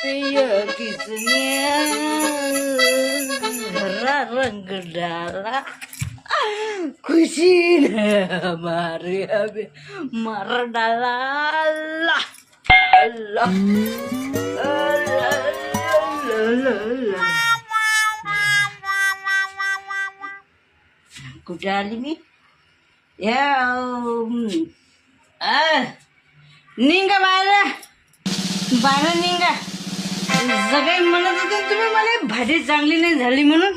ये किसने हरा रंग डाला, खुशी ने हमारे अभी मार डाला। अल्लाह अल्लाह अल्लाह। कुठे आली मी? या निघा बाहेर, बाहेर निघा. सगळे म्हणत होते तुम्ही मला भाजी चांगली नाही झाली म्हणून.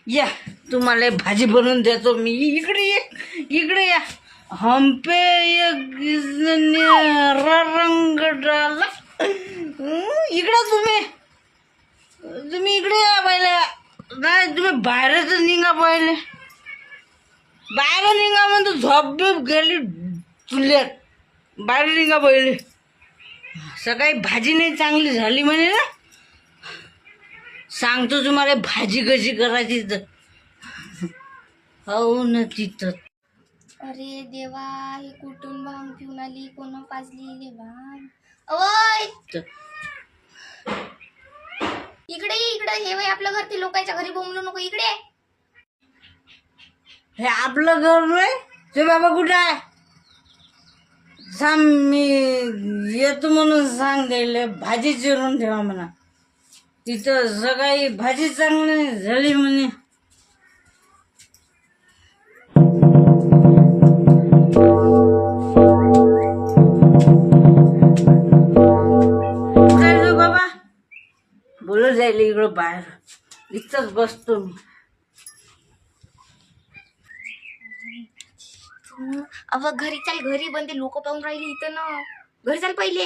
या तुम्हाला भाजी बनवून देतो मी. इकडे ये, इकडे या. हमपे किसने रंग डाला. इकडे तुम्ही इकडे या पहिले. नाही तुम्ही बाहेरच निघा पहिले. बाहेर निघा म्हणतो झोप बीप गेली चुल्यात. बाहेर निघा पहिले. सकाळी भाजी नाही चांगली झाली म्हणे ना. सांगतो तुम्हाला भाजी कशी करायची तर. हो ना तिथं. अरे देवा, हे कुठून भांग पिऊन आली, कोण पाजली ले भांग. ओय इकडे ये, इकडे. हे वय आपलं घर, ते लोकांच्या घरी बोंबलू नको. इकडे ये. हे आपलं घर नाही. ते बाबा कुठं आहे? सांग, मी येतो म्हणून सांग. द्यायला भाजी चिरून ठेवा म्हणा. तिथं सकाळी भाजी चांगली झाली म्हणे. जायलो बाबा, बोलत जायला इकडं बाहेर. इथंच बसतो मी. अव घरी चाल, घरी बनते. लोक पाहून राहिले इथं ना. घरी चाल पहिले.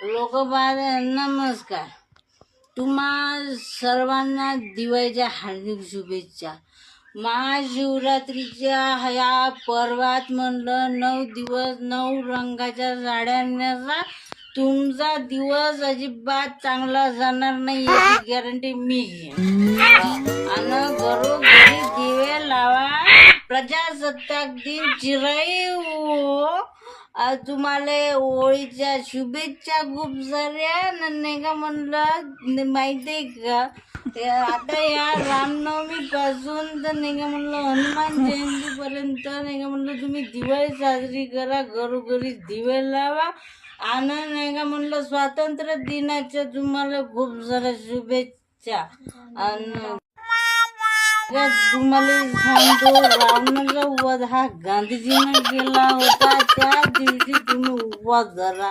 लोक बाहेर. नमस्कार. तुम्हा सर्वांना दिवाळीच्या हार्दिक शुभेच्छा. महाशिवरात्रीच्या ह्या पर्वात म्हणलं 9 दिवस 9 रंगाच्या साड्या नेसा. तुमचा दिवस अजिबात चांगला जाणार नाही याची गॅरंटी मी घेईन. आणि घरोघरी दिवे लावा. प्रजासत्ताक दिन चिराई हो. तुम्हाला होळीच्या शुभेच्छा खूप साऱ्या. नाही का म्हणलं माहितीये का, आता या रामनवमी पासून तर नाही का म्हणलं हनुमान जयंती पर्यंत नाही का म्हणलं तुम्ही दिवाळी साजरी करा. घरोघरी दिवे लावा. आणि नाही का म्हणलं स्वातंत्र्य दिनाच्या तुम्हाला खूप साऱ्या शुभेच्छा. आणि तुम्हाला सांगतो, रावणाचा वध हा गांधीजीने केला होता. त्या दिवशी तुम्ही उपवास धरा.